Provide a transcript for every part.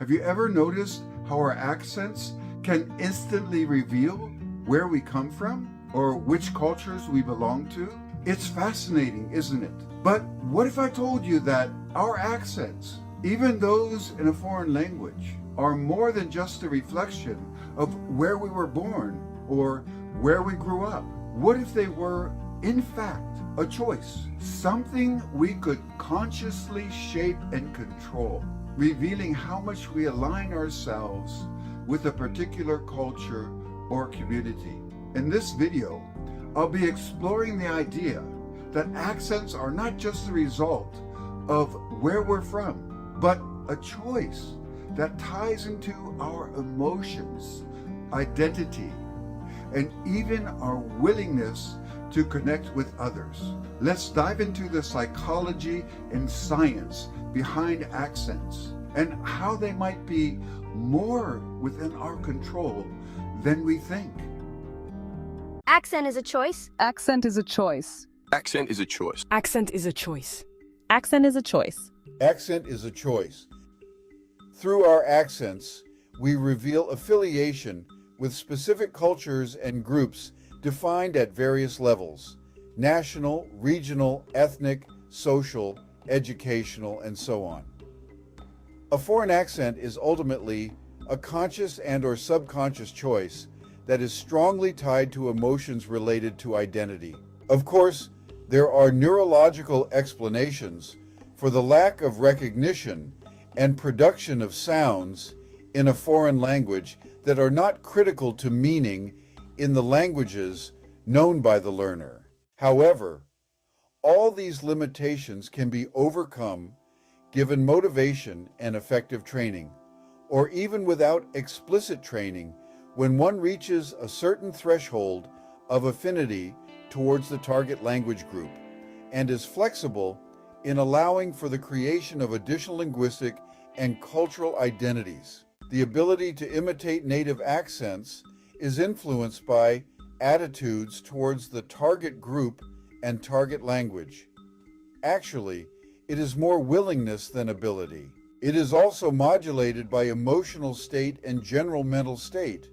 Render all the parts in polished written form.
Have you ever noticed how our accents can instantly reveal where we come from or which cultures we belong to? It's fascinating, isn't it? But what if I told you that our accents, even those in a foreign language, are more than just a reflection of where we were born or where we grew up? What if they were, in fact, a choice, something we could consciously shape and control, revealing how much we align ourselves with a particular culture or community? In this video, I'll be exploring the idea that accents are not just the result of where we're from, but a choice that ties into our emotions, identity, and even our willingness to connect with others. Let's dive into the psychology and science behind accents and how they might be more within our control than we think. Accent is a choice. Accent is a choice. Accent is a choice. Accent is a choice. Accent is a choice. Accent is a choice. Through our accents, we reveal affiliation with specific cultures and groups defined at various levels: national, regional, ethnic, social, educational, and so on. A foreign accent is ultimately a conscious and/or subconscious choice that is strongly tied to emotions related to identity. Of course, there are neurological explanations for the lack of recognition and production of sounds in a foreign language that are not critical to meaning in the languages known by the learner. However, all these limitations can be overcome given motivation and effective training, or even without explicit training, when one reaches a certain threshold of affinity towards the target language group and is flexible in allowing for the creation of additional linguistic and cultural identities. The ability to imitate native accents is influenced by attitudes towards the target group and target language. Actually, it is more willingness than ability. It is also modulated by emotional state and general mental state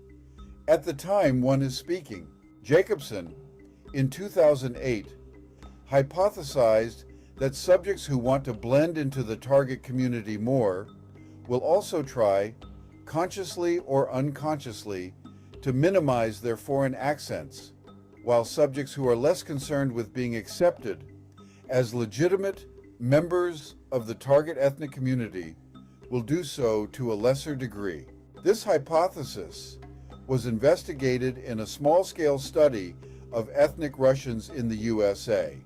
at the time one is speaking. Jacobson, in 2008, hypothesized that subjects who want to blend into the target community more will also try, consciously or unconsciously, to minimize their foreign accents, while subjects who are less concerned with being accepted as legitimate members of the target ethnic community will do so to a lesser degree. This hypothesis was investigated in a small-scale study of ethnic Russians in the USA,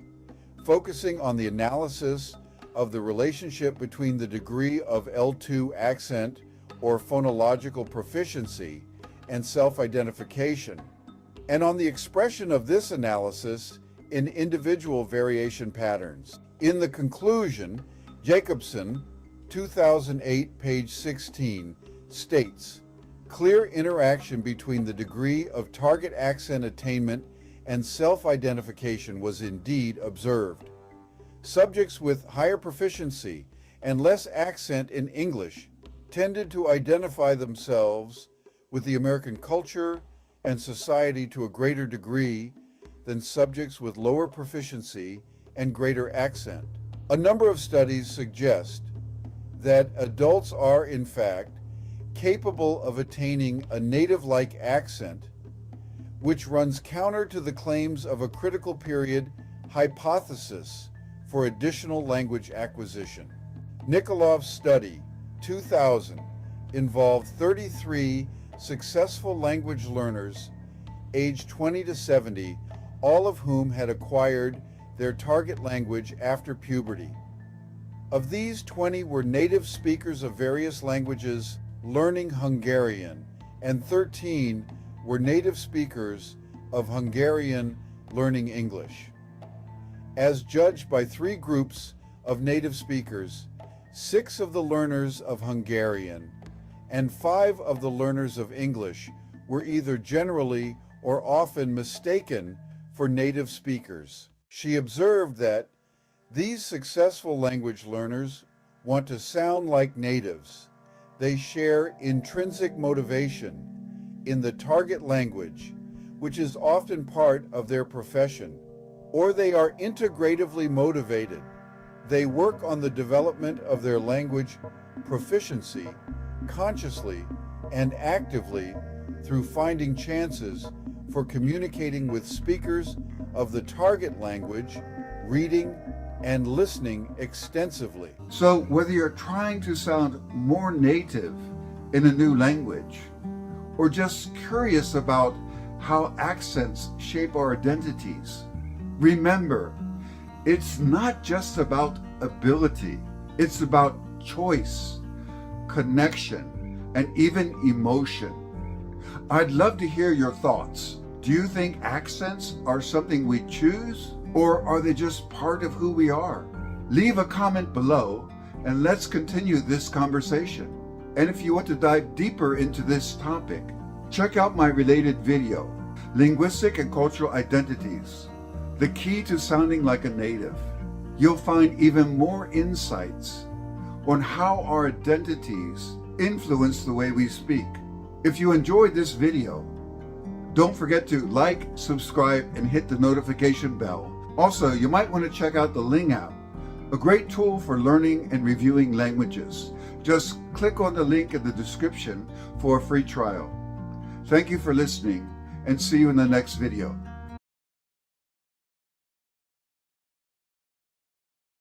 focusing on the analysis of the relationship between the degree of L2 accent or phonological proficiency and self-identification, and on the expression of this analysis in individual variation patterns. In the conclusion, Jacobson, 2008, page 16, states, "Clear interaction between the degree of target accent attainment and self-identification was indeed observed. Subjects with higher proficiency and less accent in English tended to identify themselves with the American culture and society to a greater degree than subjects with lower proficiency and greater accent." A number of studies suggest that adults are, in fact, capable of attaining a native-like accent, which runs counter to the claims of a critical period hypothesis for additional language acquisition. Nikolov's study, 2000, involved 33 successful language learners aged 20 to 70, all of whom had acquired their target language after puberty. Of these, 20 were native speakers of various languages learning Hungarian, and 13 were native speakers of Hungarian learning English. As judged by 3 groups of native speakers, 6 of the learners of Hungarian and 5 of the learners of English were either generally or often mistaken for native speakers. She observed that these successful language learners want to sound like natives. They share intrinsic motivation in the target language, which is often part of their profession, or they are integratively motivated. They work on the development of their language proficiency consciously and actively through finding chances for communicating with speakers of the target language, reading and listening extensively. So whether you're trying to sound more native in a new language, or just curious about how accents shape our identities, remember, it's not just about ability, it's about choice, connection, and even emotion. I'd love to hear your thoughts. Do you think accents are something we choose, or are they just part of who we are? Leave a comment below and let's continue this conversation. And if you want to dive deeper into this topic, check out my related video, Linguistic and Cultural Identities, the key to sounding like a native. You'll find even more insights on how our identities influence the way we speak. If you enjoyed this video, don't forget to like, subscribe, and hit the notification bell. Also, you might want to check out the Ling app, a great tool for learning and reviewing languages. Just click on the link in the description for a free trial. Thank you for listening, and see you in the next video.